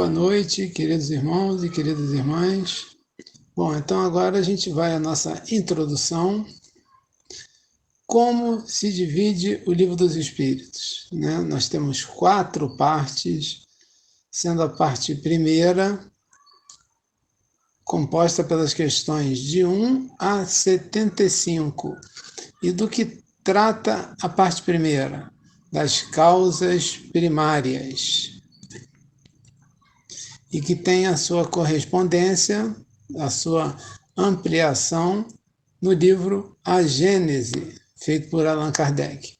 Boa noite, queridos irmãos e queridas irmãs. Bom, então agora a gente vai à nossa introdução. Como se divide o Livro dos Espíritos, né? Nós temos 4 partes, sendo a parte primeira composta pelas questões de 1 a 75. E do que trata a parte primeira? Das causas primárias. E que tem a sua correspondência, a sua ampliação no livro A Gênese, feito por Allan Kardec.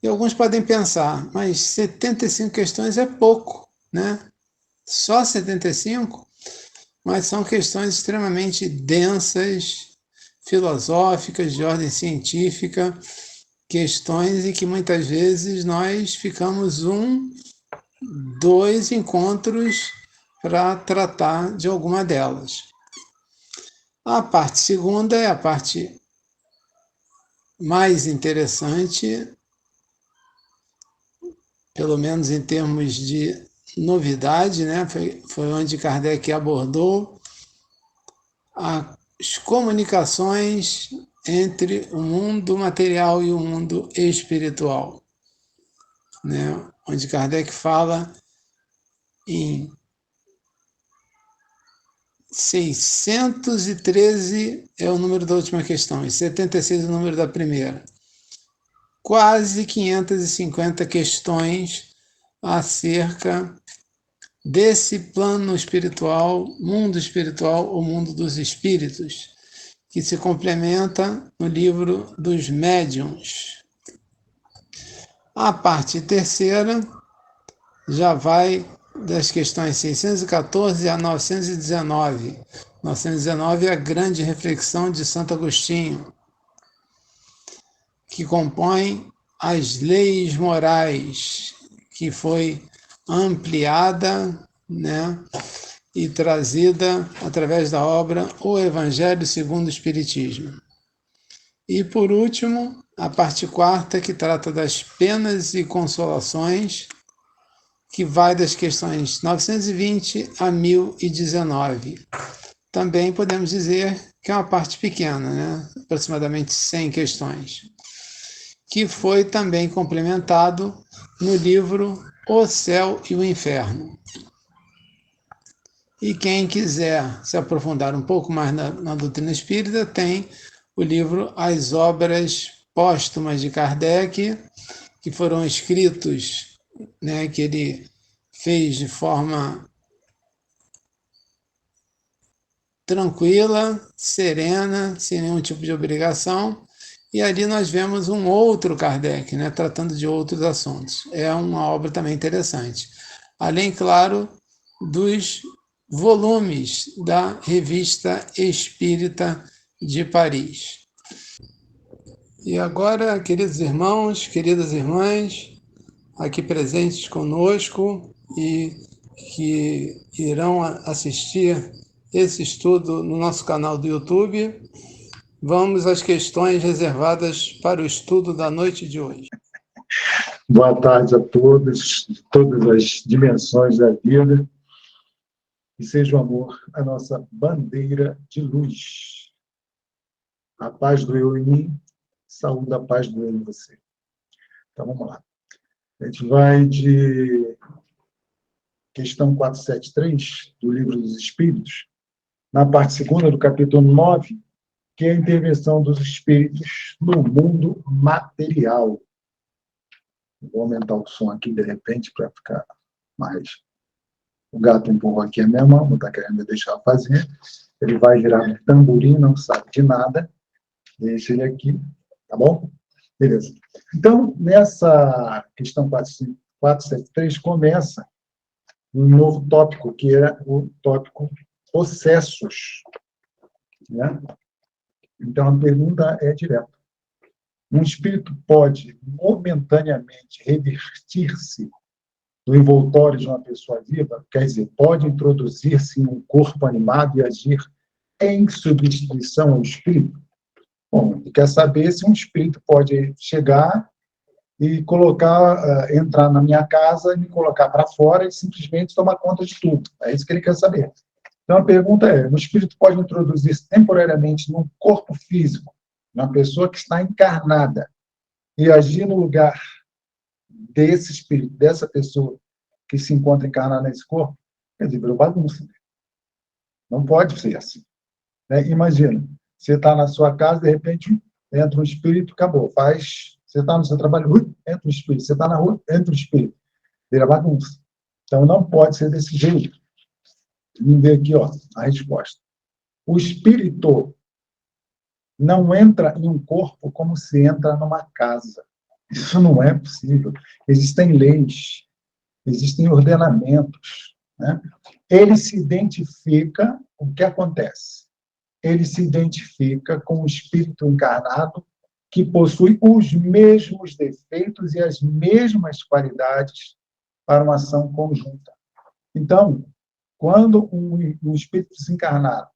E alguns podem pensar, mas 75 questões é pouco, né? Só 75? Mas são questões extremamente densas, filosóficas, de ordem científica, questões em que muitas vezes nós ficamos 2 encontros para tratar de alguma delas. A parte segunda é a parte mais interessante, pelo menos em termos de novidade, né? Foi onde Kardec abordou as comunicações entre o mundo material e o mundo espiritual, né? Onde Kardec fala em 613 é o número da última questão, e 76 é o número da primeira. Quase 550 questões acerca desse plano espiritual, o mundo dos espíritos, que se complementa no livro dos médiuns. A parte terceira já vai das questões 614 a 919. 919 é a grande reflexão de Santo Agostinho, que compõe as leis morais, que foi ampliada, né, e trazida através da obra O Evangelho segundo o Espiritismo. E, por último, a parte quarta, que trata das penas e consolações, que vai das questões 920 a 1019. Também podemos dizer que é uma parte pequena, né? Aproximadamente 100 questões, que foi também complementado no livro O Céu e o Inferno. E quem quiser se aprofundar um pouco mais na doutrina espírita, tem o livro As Obras Póstumas de Kardec, que foram escritos, né, que ele fez de forma tranquila, serena, sem nenhum tipo de obrigação, e ali nós vemos um outro Kardec, né, tratando de outros assuntos. É uma obra também interessante. Além, claro, dos volumes da Revista Espírita de Paris. E agora, queridos irmãos, queridas irmãs, aqui presentes conosco e que irão assistir esse estudo no nosso canal do YouTube, vamos às questões reservadas para o estudo da noite de hoje. Boa tarde a todos, de todas as dimensões da vida. E seja o amor a nossa bandeira de luz. A paz do eu em mim, saúde a paz do eu em você. Então, vamos lá. A gente vai de questão 473 do Livro dos Espíritos, na parte segunda do capítulo 9, que é a intervenção dos espíritos no mundo material. Vou aumentar o som aqui, de repente, para ficar mais... O gato empurrou aqui a minha mão, não está querendo me deixar fazer. Ele vai virar um tamborim, não sabe de nada. Deixa ele aqui, tá bom? Beleza. Então, nessa questão 473, começa um novo tópico, que é o tópico processos. Né? Então, a pergunta é direta. Um espírito pode, momentaneamente, revertir-se do envoltório de uma pessoa viva? Quer dizer, pode introduzir-se em um corpo animado e agir em substituição ao espírito? Bom, ele quer saber se um espírito pode chegar e colocar, entrar na minha casa e me colocar para fora e simplesmente tomar conta de tudo. É isso que ele quer saber. Então, a pergunta é, o espírito pode introduzir-se temporariamente num corpo físico, uma pessoa que está encarnada, e agir no lugar desse espírito, dessa pessoa que se encontra encarnada nesse corpo? Quer dizer, virou bagunça. Não pode ser assim. Né? Imagina, você está na sua casa, de repente, entra um espírito, acabou, faz... Você está no seu trabalho, entra um espírito. Você está na rua, entra um espírito. Vira bagunça. Então, não pode ser desse jeito. Vamos ver aqui, ó, a resposta. O espírito não entra em um corpo como se entra numa casa. Isso não é possível. Existem leis, existem ordenamentos. Né? Ele se identifica, o que acontece? Ele se identifica com o espírito encarnado que possui os mesmos defeitos e as mesmas qualidades para uma ação conjunta. Então, quando um espírito desencarnado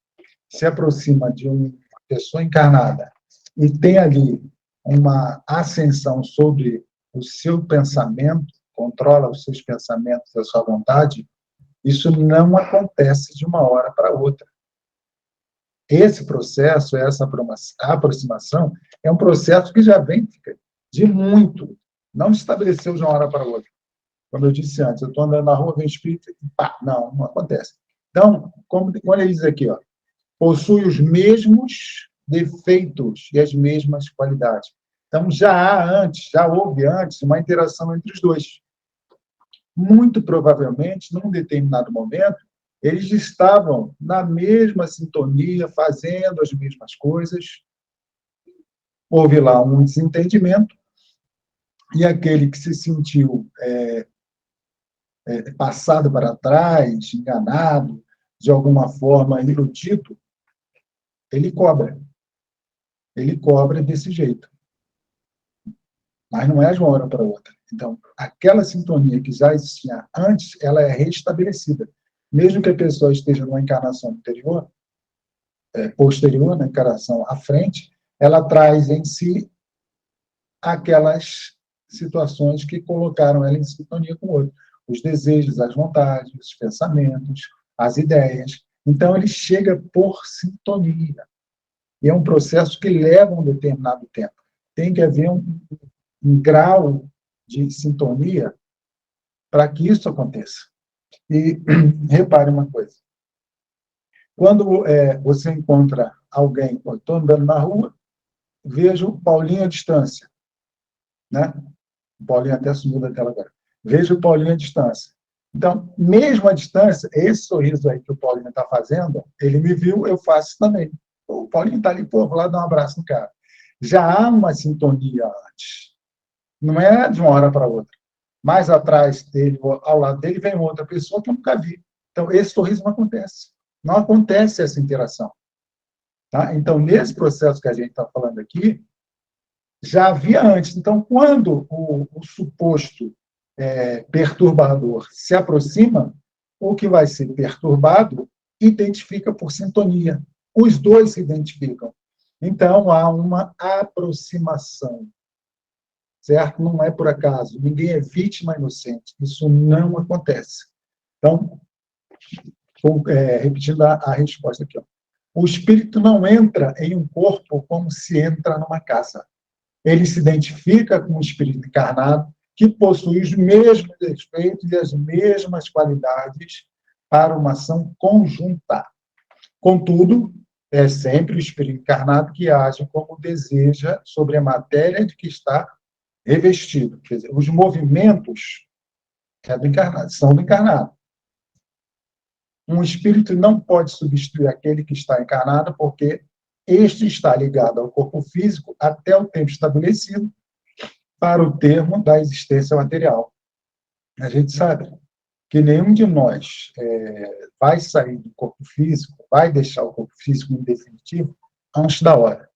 se aproxima de uma pessoa encarnada e tem ali uma ascensão sobre o seu pensamento, controla os seus pensamentos, a sua vontade, isso não acontece de uma hora para outra. Esse processo, essa aproximação, é um processo que já vem de muito, não estabeleceu de uma hora para outra. Como eu disse antes, eu estou andando na rua, vem espírito, e pá, não acontece. Então, como ele diz aqui, ó, possui os mesmos defeitos e as mesmas qualidades. Então, já houve antes uma interação entre os dois. Muito provavelmente, num determinado momento, eles estavam na mesma sintonia, fazendo as mesmas coisas. Houve lá um desentendimento, e aquele que se sentiu passado para trás, enganado, de alguma forma iludido, ele cobra. Ele cobra desse jeito. Mas não é de uma hora para outra. Então, aquela sintonia que já existia antes, ela é restabelecida. Mesmo que a pessoa esteja numa encarnação anterior, posterior, na encarnação à frente, ela traz em si aquelas situações que colocaram ela em sintonia com o outro. Os desejos, as vontades, os pensamentos, as ideias. Então, ele chega por sintonia. E é um processo que leva um determinado tempo. Tem que haver um grau de sintonia para que isso aconteça. E repare uma coisa. Quando você encontra alguém, eu estou andando na rua, vejo o Paulinho à distância. Né? O Paulinho até sumiu da tela agora. Vejo o Paulinho à distância. Então, mesmo à distância, esse sorriso aí que o Paulinho está fazendo, ele me viu, eu faço também. O Paulinho está ali, pô, vou lá dar um abraço no cara. Já há uma sintonia antes. Não é de uma hora para outra. Mais atrás dele, ao lado dele, vem outra pessoa que eu nunca vi. Então, esse sorriso não acontece. Não acontece essa interação. Tá? Então, nesse processo que a gente está falando aqui, já havia antes. Então, quando o suposto perturbador se aproxima, o que vai ser perturbado identifica por sintonia. Os dois se identificam. Então, há uma aproximação. Certo? Não é por acaso. Ninguém é vítima inocente. Isso não acontece. Então, repetindo a resposta aqui. Ó. O espírito não entra em um corpo como se entra numa casa. Ele se identifica com o espírito encarnado, que possui os mesmos defeitos e as mesmas qualidades para uma ação conjunta. Contudo, é sempre o espírito encarnado que age como deseja sobre a matéria de que está revestido. Quer dizer, os movimentos são do encarnado. Um espírito não pode substituir aquele que está encarnado, porque este está ligado ao corpo físico até o tempo estabelecido para o termo da existência material. A gente sabe que nenhum de nós vai sair do corpo físico, vai deixar o corpo físico em definitivo antes da hora.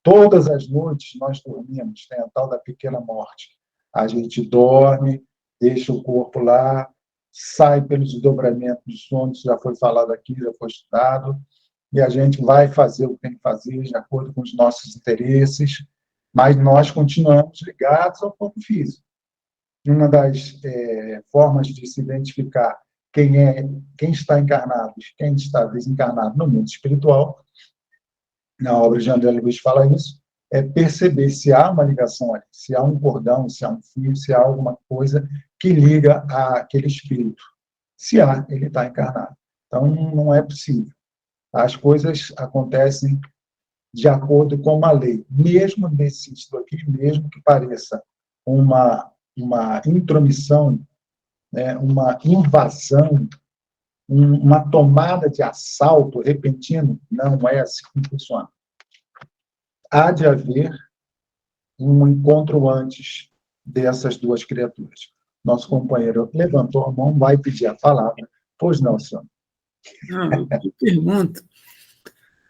Todas as noites nós dormimos, tem a tal da pequena morte. A gente dorme, deixa o corpo lá, sai pelos desdobramentos do sono, isso já foi falado aqui, já foi estudado, e a gente vai fazer o que tem que fazer de acordo com os nossos interesses, mas nós continuamos ligados ao corpo físico. Uma das formas de se identificar quem está encarnado e quem está desencarnado no mundo espiritual, na obra de André Luiz fala isso, é perceber se há uma ligação ali, se há um cordão, se há um fio, se há alguma coisa que liga àquele espírito. Se há, ele está encarnado. Então, não é possível. As coisas acontecem de acordo com uma lei. Mesmo nesse sentido aqui, mesmo que pareça uma intromissão, né, uma invasão, uma tomada de assalto repentino, não é assim que funciona. Há de haver um encontro antes dessas duas criaturas. Nosso companheiro levantou a mão, vai pedir a palavra. Pois não, senhor. Não, eu pergunto,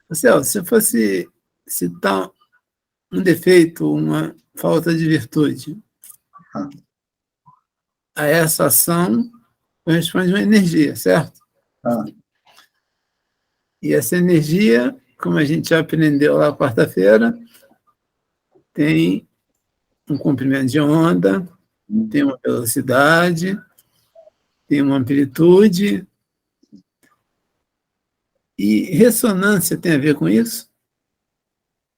Marcelo, se fosse citar um defeito, uma falta de virtude, a essa ação corresponde uma energia, certo? E essa energia, como a gente já aprendeu lá quarta-feira, tem um comprimento de onda, tem uma velocidade, tem uma amplitude. E ressonância tem a ver com isso?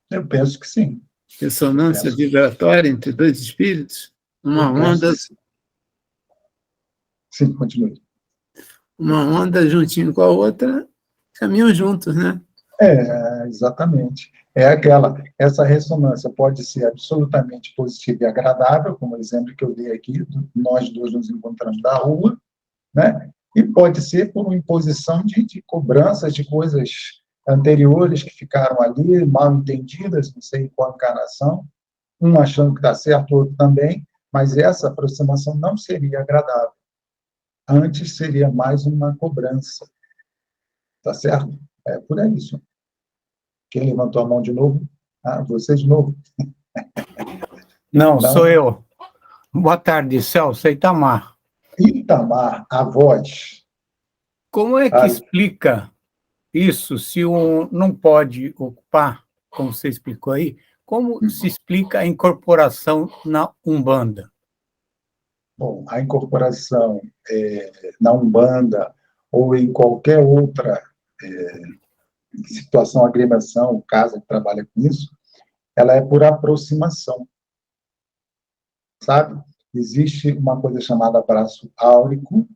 Eu penso que sim. Ressonância vibratória entre dois espíritos? Uma onda. Sim, continue. Uma onda juntinho com a outra, caminham juntos, né? Exatamente. Essa ressonância pode ser absolutamente positiva e agradável, como o exemplo que eu dei aqui, nós dois nos encontramos na rua, né? E pode ser por uma imposição de cobranças de coisas anteriores que ficaram ali, mal entendidas, não sei qual encarnação, um achando que está certo, o outro também, mas essa aproximação não seria agradável. Antes seria mais uma cobrança. Tá certo? É por aí isso. Quem levantou a mão de novo? Você de novo? Não, sou eu. Boa tarde, Celso, Itamar. Itamar, a voz. Como é que explica isso, se um não pode ocupar, como você explicou aí, como se explica a incorporação na Umbanda? Bom, a incorporação na Umbanda ou em qualquer outra situação, agremiação, casa que trabalha com isso, ela é por aproximação, sabe? Existe uma coisa chamada braço áurico,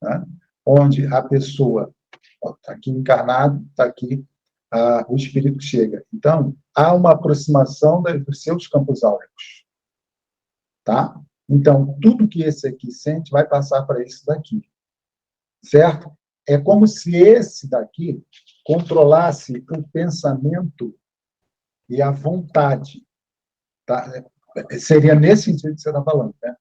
né? Onde a pessoa está aqui encarnado, está aqui, o espírito chega. Então, há uma aproximação dos seus campos áuricos, tá? Então, tudo que esse aqui sente vai passar para esse daqui, certo? É como se esse daqui controlasse o pensamento e a vontade, tá? Seria nesse sentido que você está falando, né?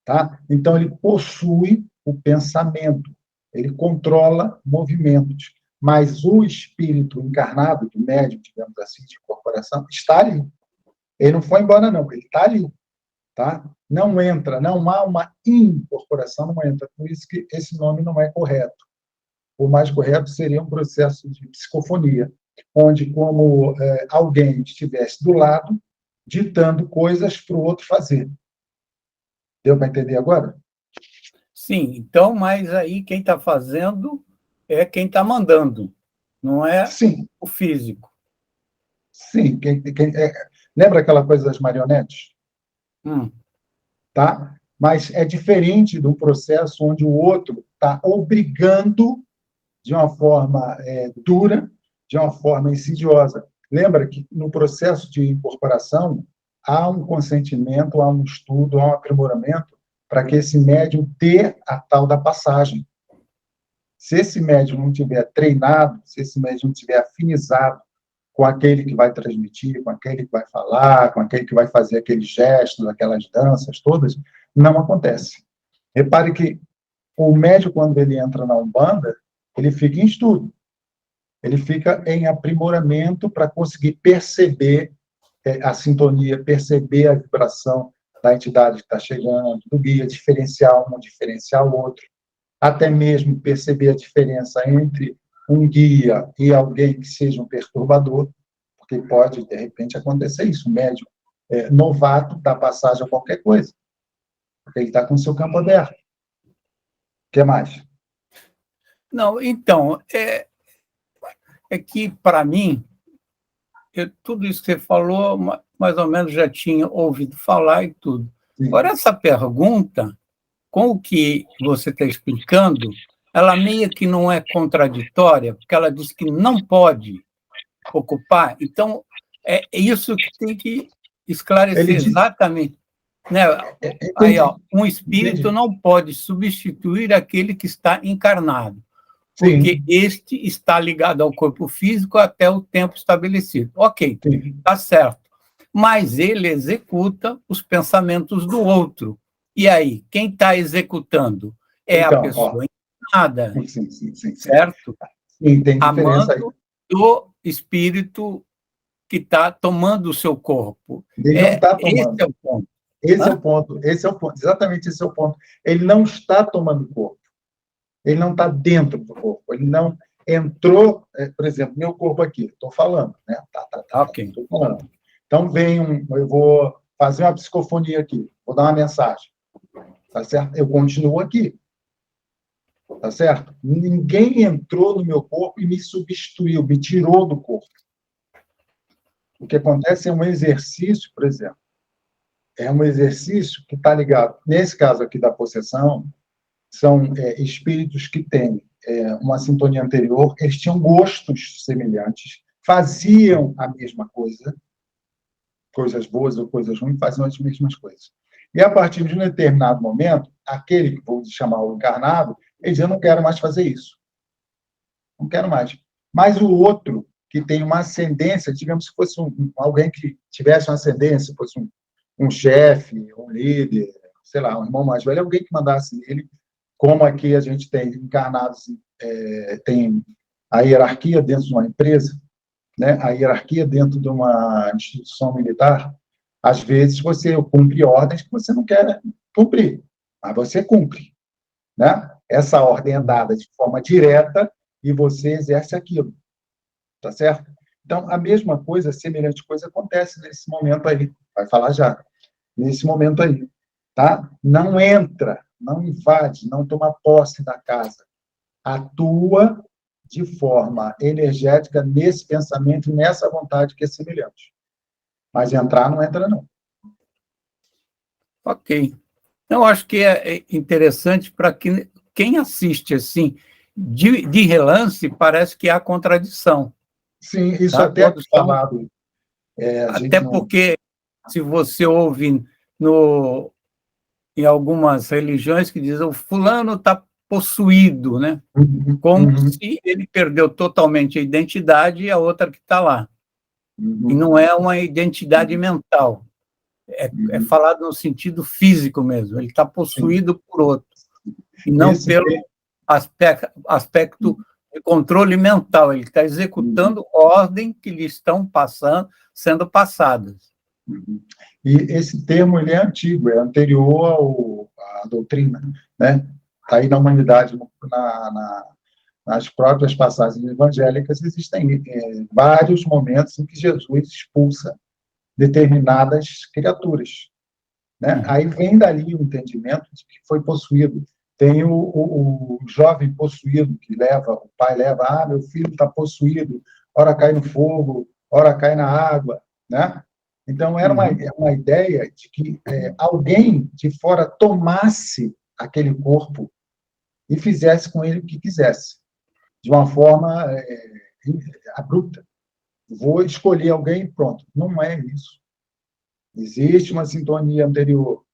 Tá? Então, ele possui o pensamento, ele controla movimentos, mas o espírito encarnado, do médium, digamos assim, de incorporação, está ali. Ele não foi embora, não, ele está ali. Tá? Não entra, não há uma incorporação, não entra. Por isso que esse nome não é correto. O mais correto seria um processo de psicofonia, onde, como alguém estivesse do lado, ditando coisas para o outro fazer. Deu para entender agora? Sim, então, mas aí quem está fazendo é quem está mandando, não é Sim. O físico. Sim. Lembra aquela coisa das marionetes? Tá? Mas é diferente do processo onde o outro está obrigando de uma forma dura, de uma forma insidiosa. Lembra que no processo de incorporação há um consentimento, há um estudo, há um aprimoramento para que esse médium dê a tal da passagem. Se esse médium não tiver treinado, se esse médium não tiver afinizado com aquele que vai transmitir, com aquele que vai falar, com aquele que vai fazer aqueles gestos, aquelas danças todas, não acontece. Repare que o médium, quando ele entra na Umbanda, ele fica em estudo. Ele fica em aprimoramento para conseguir perceber a sintonia, perceber a vibração da entidade que está chegando, do guia, diferenciar um, diferenciar o outro, até mesmo perceber a diferença entre um guia e alguém que seja um perturbador, porque pode, de repente, acontecer isso. O médium novato dar passagem a qualquer coisa, porque ele está com o seu campo aberto. O que mais? Não, então, que, para mim, tudo isso que você falou, mais ou menos já tinha ouvido falar e tudo. Sim. Agora, essa pergunta, com o que você está explicando, ela meio que não é contraditória, porque ela diz que não pode ocupar. Então, é isso que tem que esclarecer exatamente. Né? Aí, ó, um espírito não pode substituir aquele que está encarnado, porque Sim. este está ligado ao corpo físico até o tempo estabelecido. Ok, está certo. Mas ele executa os pensamentos do outro. E aí, quem está executando é a pessoa encarnada, certo? Sim, tem diferença aí. Do espírito que está tomando o seu corpo. Ele não está tomando. Esse é o ponto. Esse é o ponto, exatamente esse é o ponto. Ele não está tomando corpo. Ele não está dentro do corpo. Ele não entrou, por exemplo, meu corpo aqui, estou falando, né? Ok. Estou falando. Então, eu vou fazer uma psicofonia aqui, vou dar uma mensagem. Tá certo? Eu continuo aqui. Tá certo? Ninguém entrou no meu corpo e me substituiu, me tirou do corpo. O que acontece é um exercício, por exemplo, é um exercício que está ligado, nesse caso aqui da possessão, são espíritos que têm uma sintonia anterior, eles tinham gostos semelhantes, faziam a mesma coisa, coisas boas ou coisas ruins, faziam as mesmas coisas. E, a partir de um determinado momento, aquele que vou chamar o encarnado, ele diz, eu não quero mais fazer isso. Não quero mais. Mas o outro, que tem uma ascendência, digamos que fosse alguém que tivesse uma ascendência, fosse um chefe, um líder, sei lá, um irmão mais velho, alguém que mandasse nele, como aqui a gente tem encarnados, tem a hierarquia dentro de uma empresa, né? A hierarquia dentro de uma instituição militar, às vezes você cumpre ordens que você não quer cumprir, mas você cumpre, né? Essa ordem é dada de forma direta e você exerce aquilo, tá certo? Então, a mesma coisa, semelhante coisa, acontece nesse momento aí, vai falar já, nesse momento aí, tá? Não entra, não invade, não toma posse da casa, atua de forma energética nesse pensamento, nessa vontade que é semelhante. Mas entrar, não entra, não. Ok. Eu acho que é interessante para quem assiste assim, de relance, parece que há contradição. Sim, isso até é falado. Até porque, se você ouve em algumas religiões que dizem o fulano está possuído, né? Como se ele perdeu totalmente a identidade e a outra que está lá. E não é uma identidade mental. É falado no sentido físico mesmo. Ele está possuído por outro. E não pelo aspecto de controle mental. Ele está executando ordem que lhe estão sendo passadas. E esse termo ele é antigo, é anterior à doutrina, né? Está aí na humanidade, nas próprias passagens evangélicas, existem vários momentos em que Jesus expulsa determinadas criaturas, né? Aí vem dali o entendimento de que foi possuído. Tem o jovem possuído que o pai leva, meu filho está possuído, ora cai no fogo, ora cai na água, né? Então, era uma ideia de que alguém de fora tomasse aquele corpo e fizesse com ele o que quisesse, de uma forma abrupta. Vou escolher alguém e pronto. Não é isso. Existe uma sintonia anterior.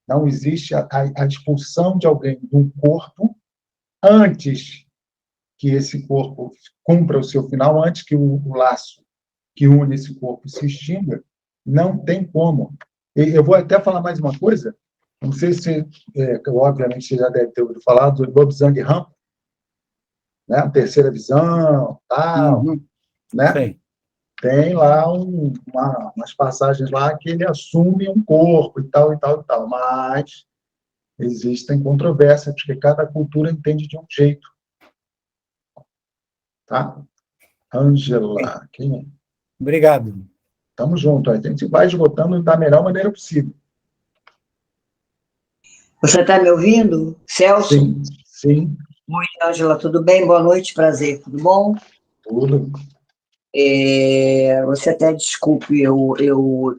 Não existe a expulsão de alguém de um corpo antes que esse corpo cumpra o seu final, antes que o laço que une esse corpo se extinga. Não tem como. Eu vou até falar mais uma coisa, não sei se, obviamente, você já deve ter ouvido falar do Lobsang Ram, né? A terceira visão, tal, né? Sim. Tem lá umas passagens lá que ele assume um corpo e tal, e tal, e tal, mas existem controvérsias, porque cada cultura entende de um jeito. Tá? Ângela, quem é? Obrigado. Estamos juntos. A gente vai esgotando da melhor maneira possível. Você está me ouvindo, Celso? Sim, sim. Oi, Ângela, tudo bem? Boa noite, prazer, tudo bom? Tudo. Você até desculpe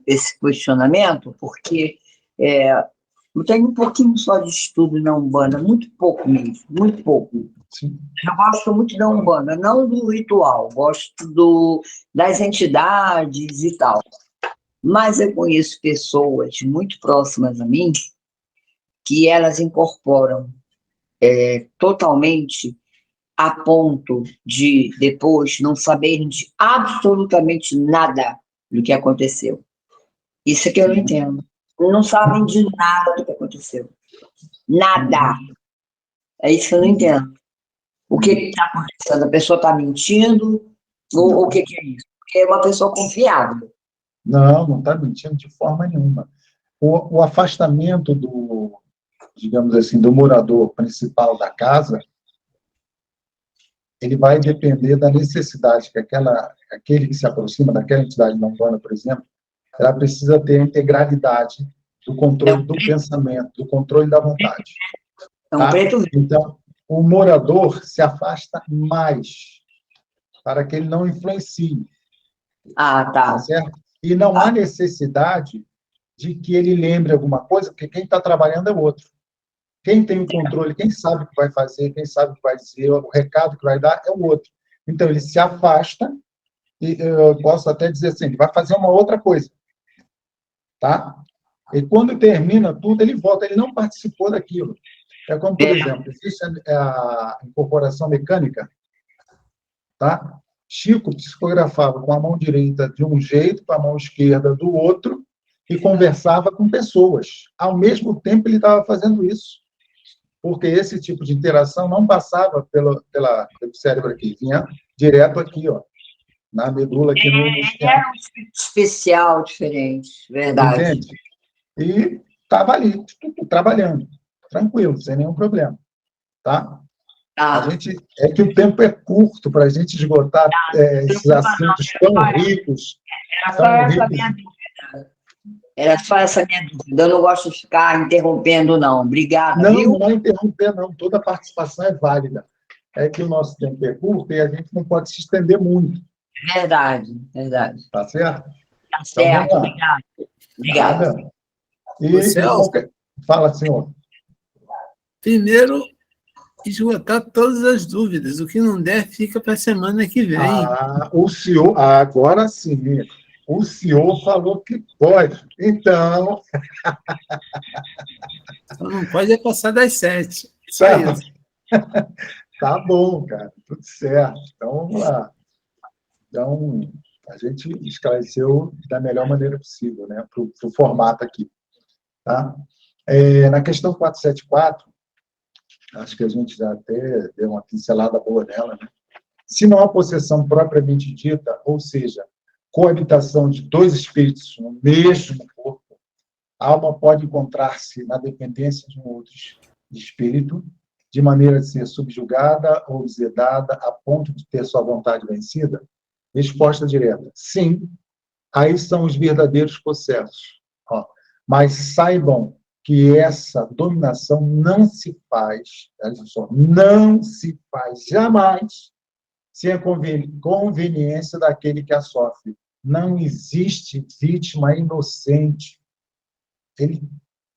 esse questionamento, porque eu tenho um pouquinho só de estudo na Umbanda, muito pouco mesmo, muito pouco. Sim. Eu gosto muito da Umbanda, não do ritual, gosto das entidades e tal. Mas eu conheço pessoas muito próximas a mim que elas incorporam totalmente a ponto de depois não saberem de absolutamente nada do que aconteceu. Isso é que eu não entendo. Não sabem de nada do que aconteceu. Nada. É isso que eu não entendo. O que está acontecendo? A pessoa está mentindo? Ou o que é isso? Porque é uma pessoa confiável. Não está mentindo de forma nenhuma. O afastamento digamos assim, do morador principal da casa, ele vai depender da necessidade que aquele que se aproxima daquela entidade não umbanda, por exemplo, ela precisa ter a integralidade do controle do pensamento, do controle da vontade. Tá? Então, o morador se afasta mais para que ele não influencie. Ah, tá. Certo? E não há necessidade de que ele lembre alguma coisa, porque quem está trabalhando é o outro. Quem tem o controle, quem sabe o que vai fazer, quem sabe o que vai dizer, o recado que vai dar é o outro. Então, ele se afasta, e eu posso até dizer assim, ele vai fazer uma outra coisa. Tá? E quando termina tudo, ele volta, ele não participou daquilo. É como, por exemplo, existe a incorporação mecânica, tá? Chico psicografava com a mão direita de um jeito, com a mão esquerda do outro, e conversava com pessoas. Ao mesmo tempo, ele estava fazendo isso. Porque esse tipo de interação não passava pelo cérebro aqui, vinha direto aqui, ó, na medula, aqui no Era um tipo especial, diferente, verdade. Entende? E estava ali, trabalhando, tranquilo, sem nenhum problema. Tá? É que o tempo é curto para a gente esgotar esses assuntos tão ricos. Era só essa minha dúvida. Eu não gosto de ficar interrompendo, não. Obrigada, não, viu? Não é interromper, não. Toda participação é válida. É que o nosso tempo é curto e a gente não pode se estender muito. Verdade. Tá certo? Tá certo, então, obrigada. Fala, senhor. Primeiro, esgotar todas as dúvidas. O que não der, fica para a semana que vem. O senhor, agora sim. O senhor falou que pode. Então... Só não pode passar das 7. Só isso. Tá bom, cara. Tudo certo. Então, vamos lá. Então, a gente esclareceu da melhor maneira possível, né? Para o formato aqui. Tá? Na questão 474, acho que a gente já até deu uma pincelada boa nela, né? Se não há possessão propriamente dita, ou seja, coabitação de dois espíritos no mesmo corpo, a alma pode encontrar-se na dependência de um outro espírito, de maneira de ser subjugada ou deserdada a ponto de ter sua vontade vencida? Resposta direta: sim. Aí são os verdadeiros possessos. Mas saibam que essa dominação não se faz, não se faz jamais sem a conveniência daquele que a sofre. Não existe vítima inocente.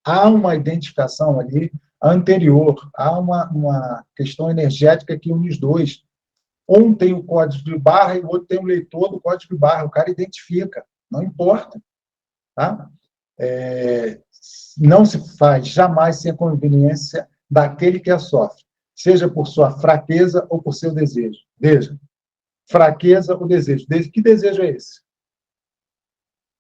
Há uma identificação ali anterior, há uma questão energética que une os dois. Um tem o código de barra e o outro tem o leitor do código de barra. O cara identifica, não importa. Tá? Não se faz jamais sem a conveniência daquele que a sofre, seja por sua fraqueza ou por seu desejo. Veja, fraqueza ou desejo. Que desejo é esse?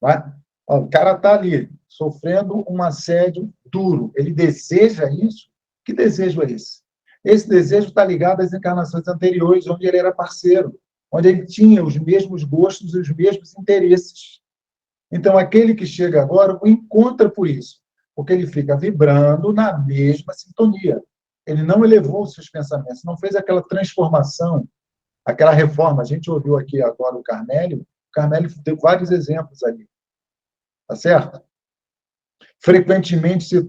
Tá? O cara está ali, sofrendo um assédio duro. Ele deseja isso? Que desejo é esse? Esse desejo está ligado às encarnações anteriores, onde ele era parceiro, onde ele tinha os mesmos gostos e os mesmos interesses. Então, aquele que chega agora o encontra por isso, porque ele fica vibrando na mesma sintonia. Ele não elevou os seus pensamentos, não fez aquela transformação, aquela reforma. A gente ouviu aqui agora o Carmélio, Carmelo deu vários exemplos ali. Tá certo? Frequentemente se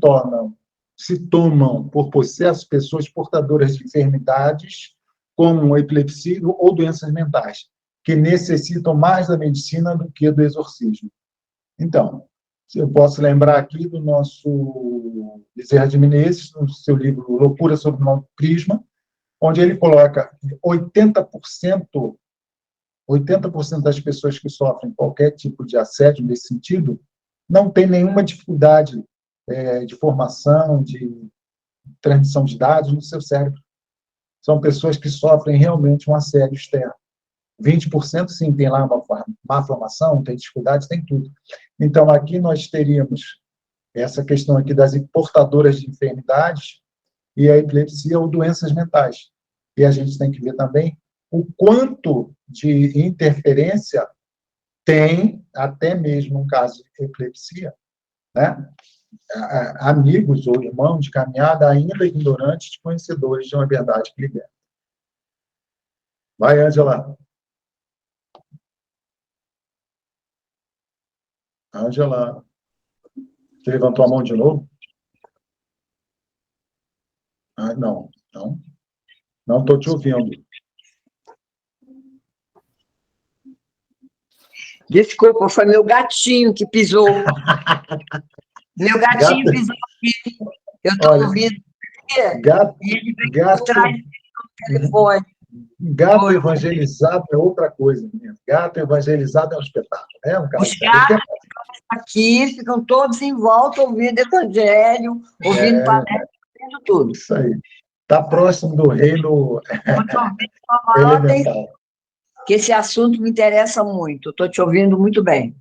tomam por possesso pessoas portadoras de enfermidades, como epilepsia ou doenças mentais, que necessitam mais da medicina do que do exorcismo. Então, eu posso lembrar aqui do nosso Bezerra de Menezes, no seu livro Loucura sob o Nome Crisma, onde ele coloca que 80% das pessoas que sofrem qualquer tipo de assédio nesse sentido não tem nenhuma dificuldade de formação, de transmissão de dados no seu cérebro. São pessoas que sofrem realmente um assédio externo. 20%, sim, tem lá uma má formação, tem dificuldades, tem tudo. Então, aqui nós teríamos essa questão aqui das portadoras de enfermidades e a epilepsia ou doenças mentais. E a gente tem que ver também o quanto de interferência tem, até mesmo no caso de epilepsia, né? Amigos ou irmãos de caminhada ainda ignorantes, conhecedores de uma verdade que liberta. Vai, Ângela. Ângela, você levantou a mão de novo? Não estou te ouvindo. Desculpa, foi meu gatinho que pisou. Meu gatinho pisou aqui. Eu estou ouvindo. E ele veio por trás do telefone. Gato evangelizado é outra coisa, mesmo. Gato evangelizado é um espetáculo. Os gatos aqui ficam todos em volta ouvindo evangelho, ouvindo palestra, ouvindo tudo. Isso aí. Está próximo do reino elemental. Que esse assunto me interessa muito. Estou te ouvindo muito bem.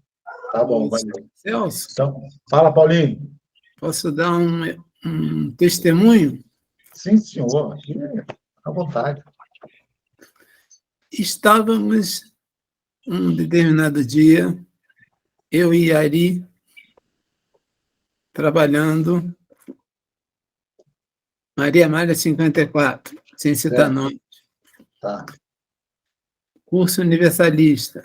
Tá bom, valeu. Celso, então, fala, Paulinho. Posso dar um testemunho? Sim, senhor. À vontade. Estávamos, um determinado dia, eu e Ari, trabalhando, Maria Malha 54, sem citar nome. Tá. Curso universalista.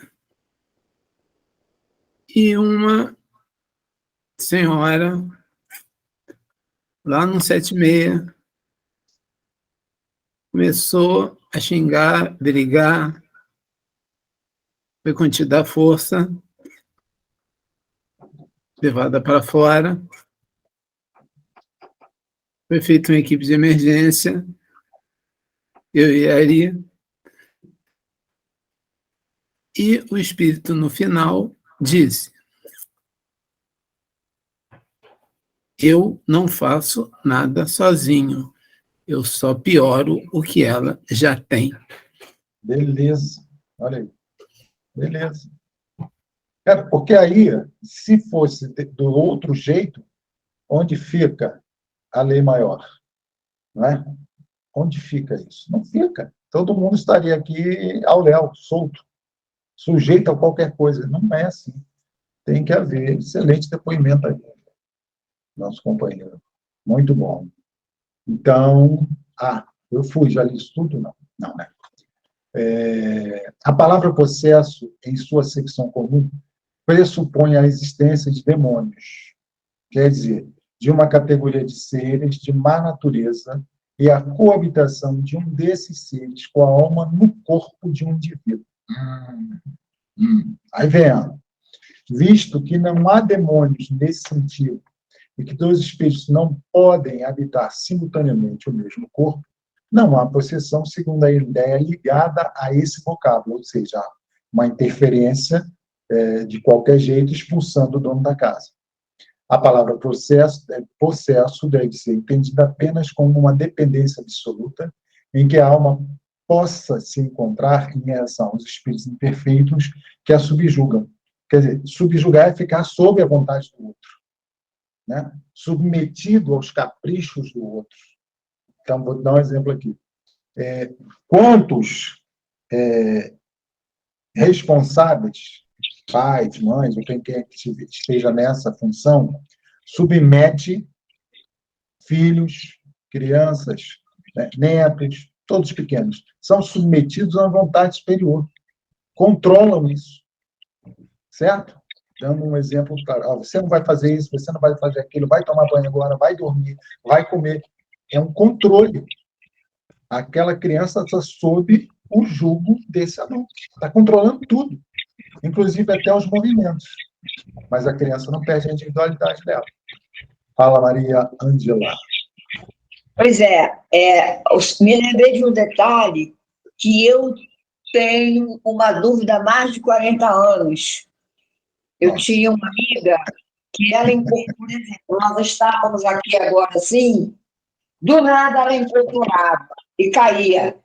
E uma senhora, lá no 76, começou a xingar, brigar, foi com te dar força, levada para fora. Foi feita uma equipe de emergência, eu e a Ari, e o espírito, no final, disse: eu não faço nada sozinho, eu só pioro o que ela já tem. Beleza, olha aí. Beleza. Porque aí, se fosse do outro jeito, onde fica a lei maior? Não é? Onde fica isso? Não fica. Todo mundo estaria aqui ao léu, solto, sujeito a qualquer coisa. Não é assim. Tem que haver excelente depoimento aí, nosso companheiro. Muito bom. Então, eu fui, já li isso tudo? Não, né? A palavra processo, em sua acepção comum, pressupõe a existência de demônios, quer dizer, de uma categoria de seres de má natureza e a coabitação de um desses seres com a alma no corpo de um indivíduo. Aí vem ela. Visto que não há demônios nesse sentido e que dois espíritos não podem habitar simultaneamente o mesmo corpo, não há possessão segundo a ideia ligada a esse vocábulo, ou seja, uma interferência de qualquer jeito expulsando o dono da casa. A palavra possesso deve ser entendida apenas como uma dependência absoluta em que a alma possa se encontrar em relação aos espíritos imperfeitos que a subjugam. Quer dizer, subjugar é ficar sob a vontade do outro, né? Submetido aos caprichos do outro. Então, vou dar um exemplo aqui. Quantos responsáveis, pais, mães, ou quem quer que esteja nessa função, submete filhos, crianças, né, netos, todos pequenos, são submetidos à vontade superior, controlam isso. certo? Dando um exemplo claro. Você não vai fazer isso, você não vai fazer aquilo, vai tomar banho agora, vai dormir, vai comer. É um controle. Aquela criança está sob o jugo desse adulto. Está controlando tudo, inclusive até os movimentos. Mas a criança não perde a individualidade dela. Fala, Maria Ângela. Pois me lembrei de um detalhe que eu tenho uma dúvida há mais de 40 anos. Eu tinha uma amiga que ela incorporou, por exemplo, nós estávamos aqui agora assim, do nada ela incorporava e caía.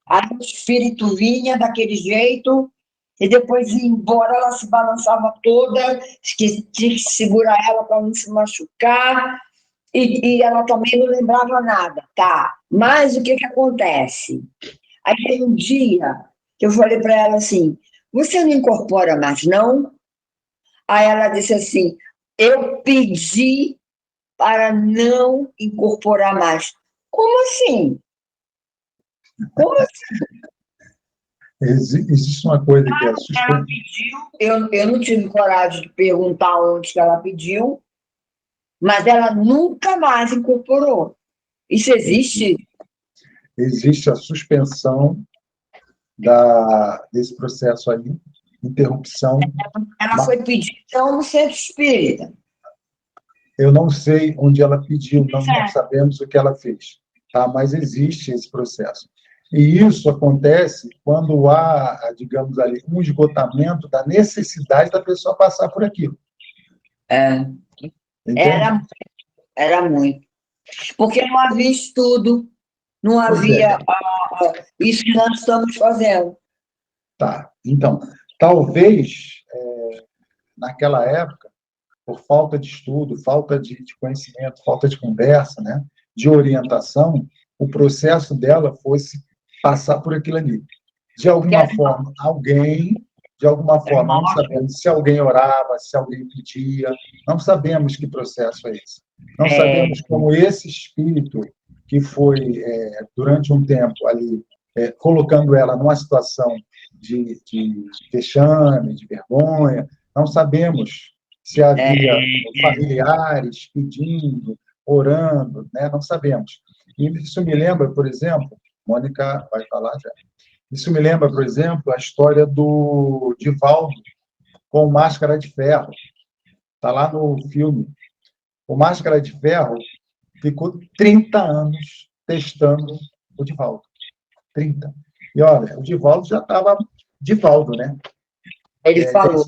Aí o espírito vinha daquele jeito e depois ia embora, ela se balançava toda, que tinha que segurar ela para não se machucar, e ela também não lembrava nada, tá? Mas o que acontece? Aí tem um dia que eu falei para ela assim, você não incorpora mais, não? Aí ela disse assim, eu pedi para não incorporar mais. Como assim? Como assim? Existe uma coisa que é Ela pediu, eu não tive coragem de perguntar onde que ela pediu, mas ela nunca mais incorporou. Isso existe? Existe a suspensão desse processo aí, interrupção. Ela foi pedir então no centro espírita. Eu não sei onde ela pediu, não sabemos o que ela fez, tá? Mas existe esse processo. E isso acontece quando há, digamos ali, um esgotamento da necessidade da pessoa passar por aquilo. Era muito. Porque não havia estudo, não havia isso que nós estamos fazendo. Tá. Então, talvez, naquela época, por falta de estudo, falta de conhecimento, falta de conversa, né, de orientação, o processo dela fosse passar por aquilo ali. De alguma forma, não sabemos se alguém orava, se alguém pedia, não sabemos que processo é esse. Não sabemos como esse espírito que foi, durante um tempo ali, colocando ela numa situação de vexame, de vergonha, não sabemos se havia familiares pedindo, orando, né? Não sabemos. E isso me lembra, por exemplo, Mônica vai falar já, isso me lembra, por exemplo, a história do Divaldo com Máscara de Ferro. Está lá no filme. O Máscara de Ferro ficou 30 anos testando o Divaldo. 30. E, olha, o Divaldo já estava Divaldo, né? Ele falou.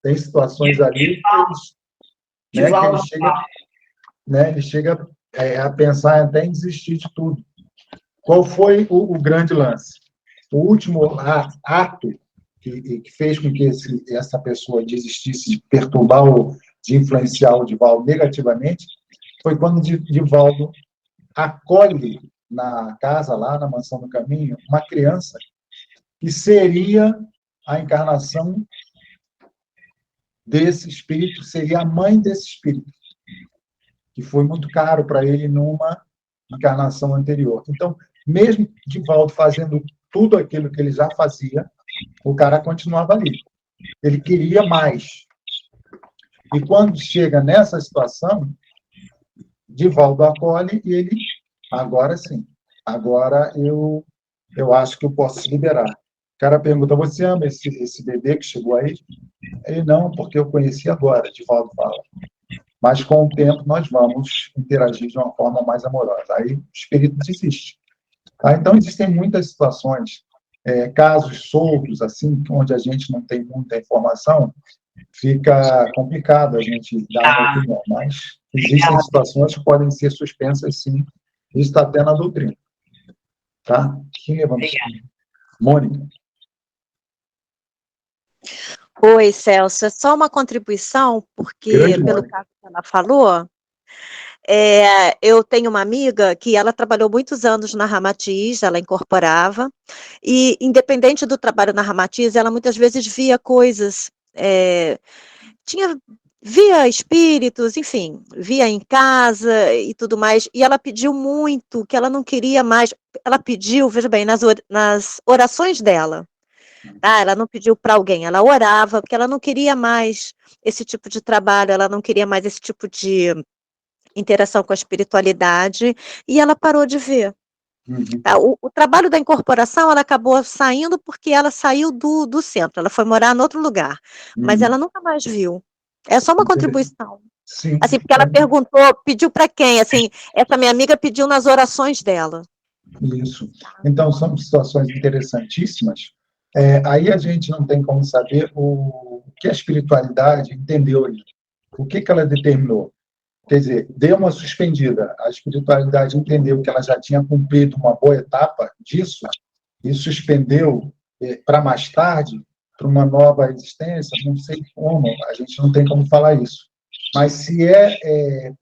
Tem situações ali que ele chega a pensar até em desistir de tudo. Qual foi o grande lance? O último ato que fez com que essa pessoa desistisse de perturbar de influenciar o Divaldo negativamente foi quando o Divaldo acolhe na casa, lá na Mansão do Caminho, uma criança que seria a encarnação desse espírito, seria a mãe desse espírito, que foi muito caro para ele numa encarnação anterior. Então, mesmo Divaldo fazendo tudo aquilo que ele já fazia, o cara continuava ali. Ele queria mais. E quando chega nessa situação, Divaldo acolhe e ele, agora sim, agora eu acho que eu posso se liberar. O cara pergunta, você ama esse bebê que chegou aí? Ele, não, porque eu conheci agora, Divaldo fala. Mas, com o tempo, nós vamos interagir de uma forma mais amorosa. Aí, o espírito desiste. Tá? Então, existem muitas situações, casos soltos, assim, onde a gente não tem muita informação, fica complicado a gente dar uma opinião. Mas existem situações que podem ser suspensas, sim. Isso está até na doutrina. Tá? Quem vamos? Mônica. Oi, Celso. É só uma contribuição, porque, pelo caso que ela falou, eu tenho uma amiga que ela trabalhou muitos anos na Ramatiz, ela incorporava, e, independente do trabalho na Ramatiz, ela muitas vezes via coisas, via espíritos, enfim, via em casa e tudo mais, e ela pediu muito, que ela não queria mais, ela pediu, veja bem, nas orações dela, Tá? Ela não pediu para alguém, ela orava, porque ela não queria mais esse tipo de trabalho, ela não queria mais esse tipo de interação com a espiritualidade, e ela parou de ver. Tá? O trabalho da incorporação, ela acabou saindo porque ela saiu do centro, ela foi morar em outro lugar, mas ela nunca mais viu. É só uma contribuição. Sim. Assim, porque ela perguntou, pediu para quem? Assim, essa minha amiga pediu nas orações dela. Isso. Então, são situações interessantíssimas. Aí a gente não tem como saber o que a espiritualidade entendeu ali. O que ela determinou? Quer dizer, deu uma suspendida. A espiritualidade entendeu que ela já tinha cumprido uma boa etapa disso e suspendeu para mais tarde, para uma nova existência, não sei como, a gente não tem como falar isso. Mas se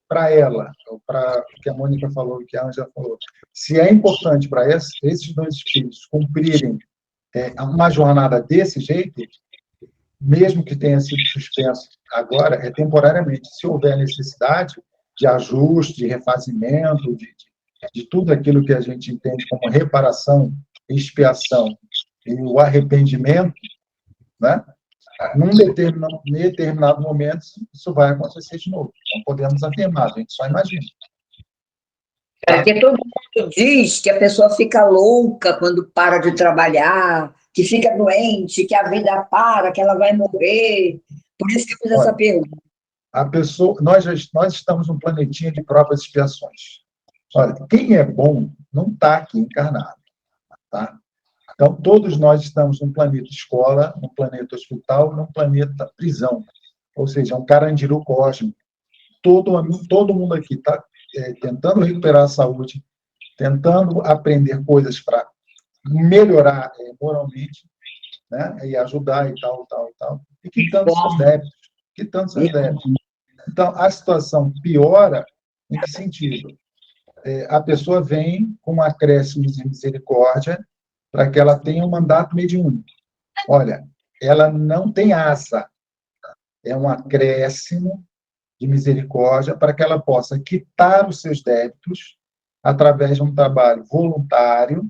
para ela, ou para o que a Mônica falou, o que a Ângela falou, se é importante para esses dois espíritos cumprirem uma jornada desse jeito, mesmo que tenha sido suspenso agora, temporariamente, se houver necessidade de ajuste, de refazimento, de tudo aquilo que a gente entende como reparação, expiação e o arrependimento, né? Num determinado momento, isso vai acontecer de novo. Não podemos afirmar, a gente só imagina. Porque todo mundo diz que a pessoa fica louca quando para de trabalhar, que fica doente, que a vida para, que ela vai morrer. Por isso que eu fiz essa pergunta. Nós estamos num planetinha de provas e expiações. Olha, quem é bom não está aqui encarnado. Tá? Então, todos nós estamos num planeta escola, num planeta hospital, num planeta prisão. Ou seja, um carandiru cósmico. Todo mundo aqui está tentando recuperar a saúde, tentando aprender coisas para melhorar moralmente, né? E ajudar e tal. E quitando seus débitos. Então, a situação piora em que sentido? A pessoa vem com um acréscimo de misericórdia para que ela tenha um mandato mediúnico. Olha, ela não tem asa, é um acréscimo de misericórdia para que ela possa quitar os seus débitos através de um trabalho voluntário,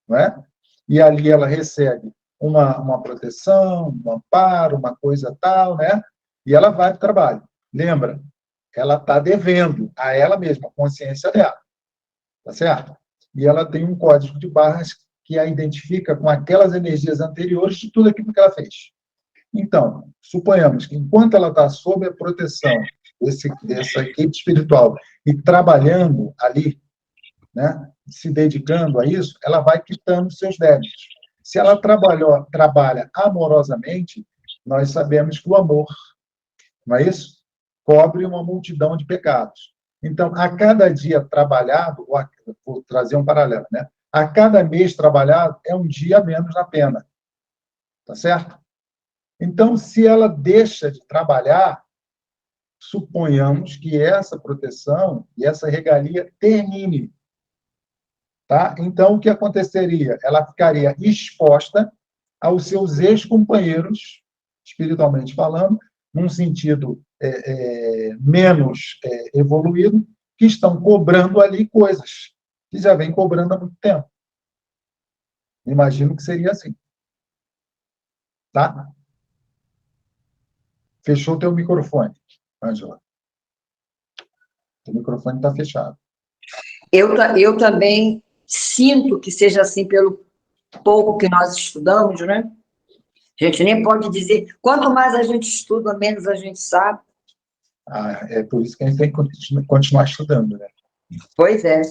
não é? E ali ela recebe uma proteção, um amparo, uma coisa tal, né? E ela vai para o trabalho. Lembra? Ela está devendo a ela mesma, a consciência dela. Tá certo? E ela tem um código de barras que a identifica com aquelas energias anteriores de tudo aquilo que ela fez. Então, suponhamos que enquanto ela está sob a proteção dessa equipe espiritual e trabalhando ali, né, se dedicando a isso, ela vai quitando seus débitos. Se ela trabalha amorosamente, nós sabemos que o amor, não é isso? Cobre uma multidão de pecados. Então, a cada dia trabalhado, vou trazer um paralelo, né? A cada mês trabalhado é um dia menos na pena. Tá certo? Então, se ela deixa de trabalhar, suponhamos que essa proteção e essa regalia termine. Tá? Então, o que aconteceria? Ela ficaria exposta aos seus ex-companheiros, espiritualmente falando, num sentido menos evoluído, que estão cobrando ali coisas que já vem cobrando há muito tempo. Imagino que seria assim. Tá? Fechou o teu microfone, Ângela. O microfone está fechado. Eu também sinto que seja assim pelo pouco que nós estudamos, né? A gente nem pode dizer, quanto mais a gente estuda, menos a gente sabe. É por isso que a gente tem que continuar estudando, né? Pois é.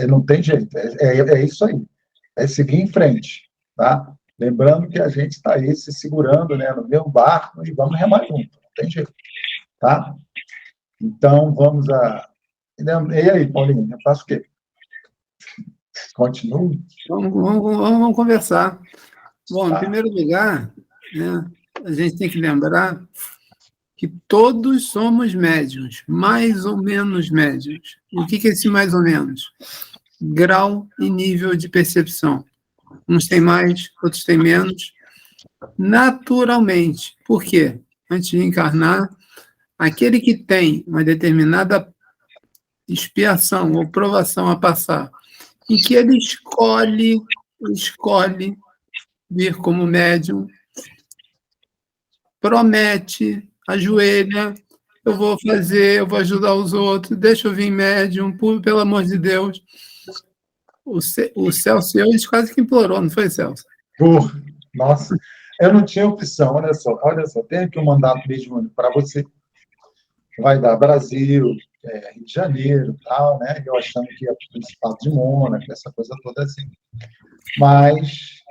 Não tem jeito, é isso aí. É seguir em frente, tá? Lembrando que a gente está aí se segurando, né, no mesmo barco e vamos remar junto, não tem jeito, tá? Então, vamos a... E aí, Paulinho, eu faço o quê? Continue? Vamos conversar. Bom, em primeiro lugar, né, a gente tem que lembrar que todos somos médiuns, mais ou menos médiuns. E o que é esse mais ou menos? Grau e nível de percepção. Uns têm mais, outros têm menos. Naturalmente. Por quê? Antes de encarnar, aquele que tem uma determinada expiação ou provação a passar, em que ele escolhe vir como médium, promete, ajoelha, eu vou fazer, eu vou ajudar os outros, deixa eu vir médium, pelo amor de Deus. O Celso hoje quase que implorou, não foi, Celso? Nossa, eu não tinha opção, olha só, tem aqui um mandato mediúnico para você. Vai dar Brasil, Rio de Janeiro, tal, né? Eu achando que é o Principado de Mônaco, essa coisa toda assim. Mas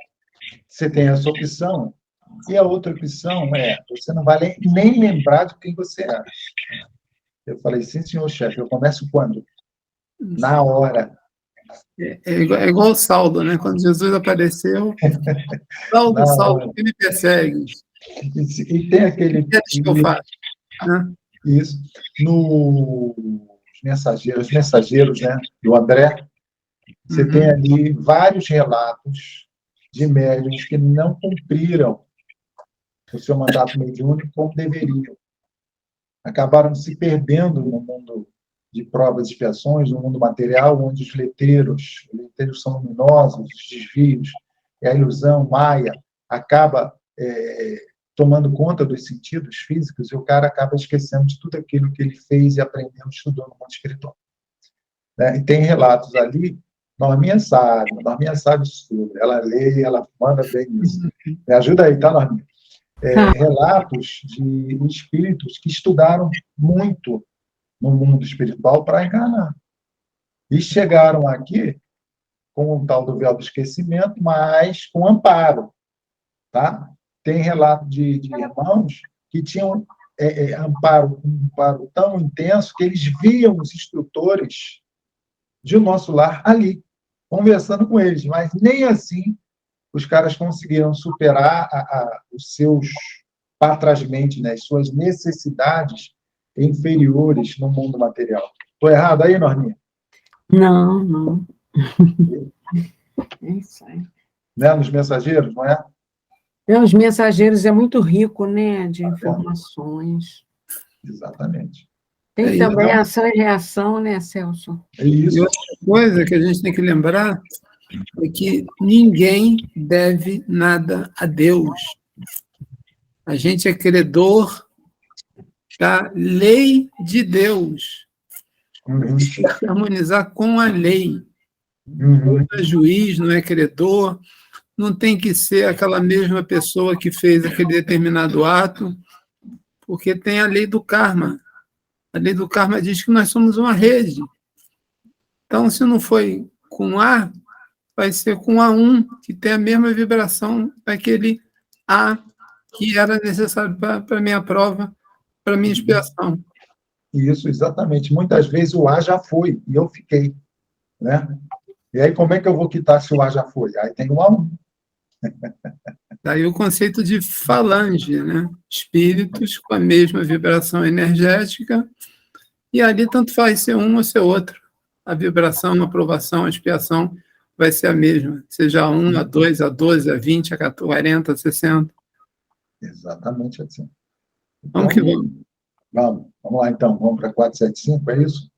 você tem essa opção, e a outra opção é, você não vai nem lembrar de quem você é. Eu falei, sim, senhor chefe, eu começo quando? Na hora. É igual o Saulo, né? Quando Jesus apareceu, Saulo, que me persegue. E tem aquele... O que eu faço? Né? Isso. Nos mensageiros, né, do André, você tem ali vários relatos de médiuns que não cumpriram o seu mandato mediúnico como deveriam. Acabaram se perdendo no mundo de provas e expiações, no mundo material, onde os letreiros são luminosos, os desvios, e a ilusão maia acaba tomando conta dos sentidos físicos, e o cara acaba esquecendo de tudo aquilo que ele fez e aprendeu, estudou no mundo espiritual. Né? E tem relatos ali, Norminha sabe estuda, ela lê, ela manda bem isso. Me ajuda aí, tá, Norminha? Relatos de espíritos que estudaram muito no mundo espiritual para encarnar. E chegaram aqui com o tal do véu do esquecimento, mas com amparo. Tá? Tem relato de irmãos que tinham um amparo tão intenso que eles viam os instrutores de nosso lar ali, conversando com eles, mas nem assim os caras conseguiram superar os seus, patrasmente, né, as suas necessidades inferiores no mundo material. Estou errado aí, Norminha? Não. É isso aí. Né, nos mensageiros, não é? Os mensageiros é muito rico, né, de informações. Exatamente. Tem também ação e reação, né, Celso? E outra coisa que a gente tem que lembrar é que ninguém deve nada a Deus. A gente é credor da lei de Deus. Tem que harmonizar com a lei. Não é juiz, não é credor, não tem que ser aquela mesma pessoa que fez aquele determinado ato, porque tem a lei do karma. A lei do karma diz que nós somos uma rede. Então, se não foi com A, vai ser com A1, que tem a mesma vibração daquele A que era necessário para a minha prova, para a minha expiação. Isso, exatamente. Muitas vezes o A já foi, e eu fiquei. Né? E aí, como é que eu vou quitar se o A já foi? Aí tem o A1. Daí o conceito de falange, né? Espíritos com a mesma vibração energética, e ali tanto faz ser um ou ser outro. A vibração, a aprovação, a expiação vai ser a mesma, seja a 1, a 2, a 12, a 20, a 40, a 60. Exatamente assim. Então, vamos que vamos. Vamos lá, então. Vamos para 475, é isso?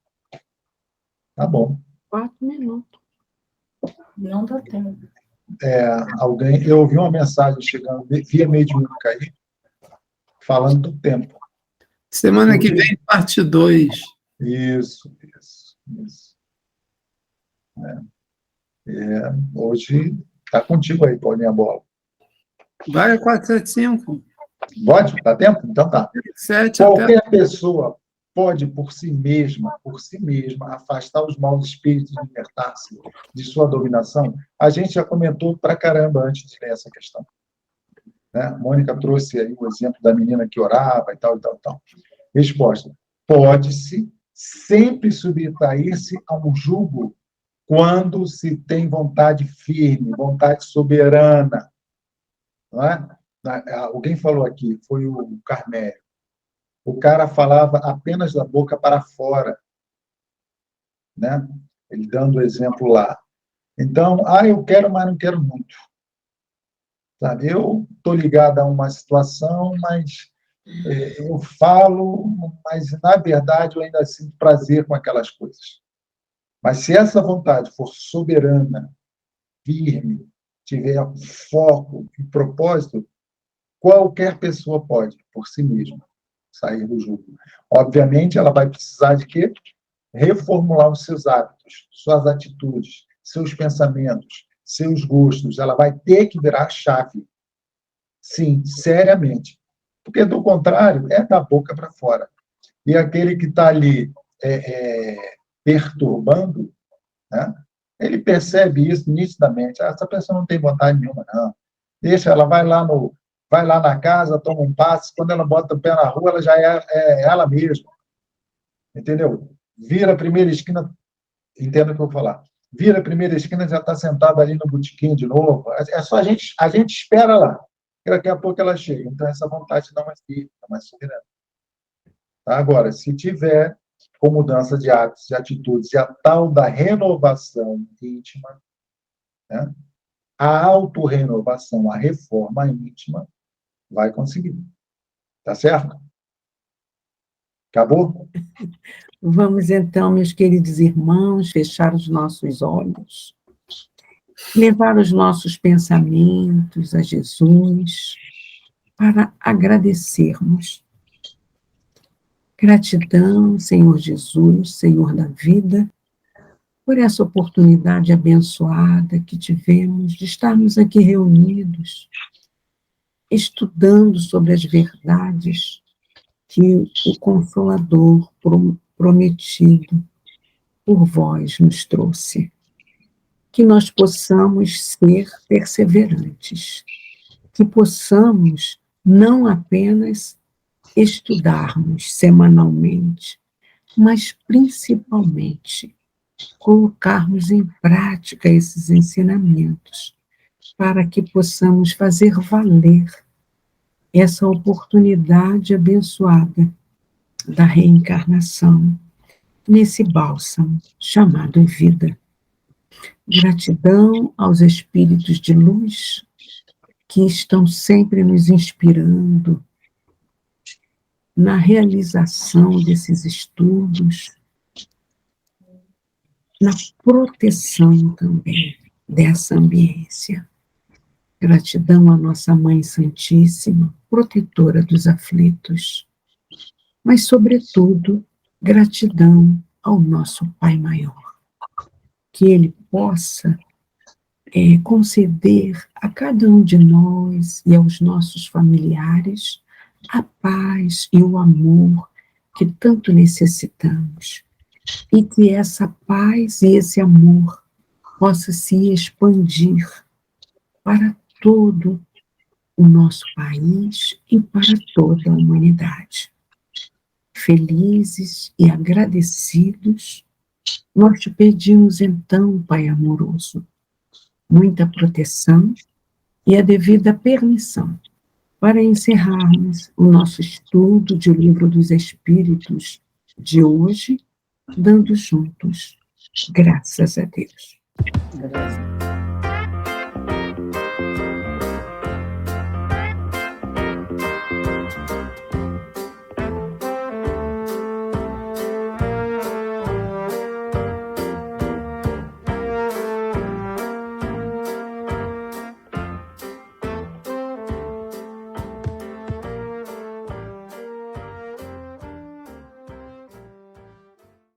Tá bom. 4 minutos. Não dá tempo. Eu ouvi uma mensagem chegando via mediúnica aí, falando do tempo. Semana que vem, parte 2. Isso. Hoje está contigo aí, Paulinha Bola. Vai a 475. Pode? Dá tempo? Então tá. 7 Qualquer pessoa pode, por si mesma, afastar os maus espíritos e libertar-se de sua dominação? A gente já comentou pra caramba antes de ler essa questão. Né? Mônica trouxe aí o exemplo da menina que orava e tal. Resposta: pode-se sempre subtrair-se a um jugo quando se tem vontade firme, vontade soberana. Não é? Alguém falou aqui, foi o Carmério. O cara falava apenas da boca para fora, né? Ele dando o exemplo lá. Então, eu quero, mas não quero muito. Sabe? Eu estou ligado a uma situação, mas eu falo, mas, na verdade, eu ainda sinto prazer com aquelas coisas. Mas se essa vontade for soberana, firme, tiver foco e propósito, qualquer pessoa pode, por si mesma, sair do jugo. Obviamente, ela vai precisar de quê? Reformular os seus hábitos, suas atitudes, seus pensamentos, seus gostos. Ela vai ter que virar a chave. Sim, seriamente. Porque, do contrário, é da boca para fora. E aquele que está ali perturbando, né, ele percebe isso nitidamente. Essa pessoa não tem vontade nenhuma, não. Deixa, ela vai lá na casa, toma um passe, quando ela bota o pé na rua, ela já é ela mesma. Entendeu? Vira a primeira esquina, entenda o que eu vou falar. Vira a primeira esquina, já está sentada ali no botequim de novo. É só a gente espera lá. Daqui a pouco ela chega. Então, essa vontade não é firme, não é soberana. Tá? Agora, se tiver com mudança de hábitos, de atitudes, e a tal da renovação íntima, né? A autorrenovação, a reforma íntima, vai conseguir. Tá certo? Acabou? Vamos então, meus queridos irmãos, fechar os nossos olhos, levar os nossos pensamentos a Jesus para agradecermos. Gratidão, Senhor Jesus, Senhor da vida, por essa oportunidade abençoada que tivemos de estarmos aqui reunidos, estudando sobre as verdades que o Consolador prometido por vós nos trouxe. Que nós possamos ser perseverantes, que possamos não apenas estudarmos semanalmente, mas principalmente colocarmos em prática esses ensinamentos, para que possamos fazer valer essa oportunidade abençoada da reencarnação nesse bálsamo chamado vida. Gratidão aos espíritos de luz que estão sempre nos inspirando na realização desses estudos, na proteção também dessa ambiência. Gratidão à nossa Mãe Santíssima, protetora dos aflitos, mas, sobretudo, gratidão ao nosso Pai Maior, que Ele possa conceder a cada um de nós e aos nossos familiares a paz e o amor que tanto necessitamos, e que essa paz e esse amor possa se expandir para todo o nosso país e para toda a humanidade. Felizes e agradecidos, nós te pedimos então, Pai amoroso, muita proteção e a devida permissão para encerrarmos o nosso estudo de O Livro dos Espíritos de hoje, dando juntos graças a Deus. Graças.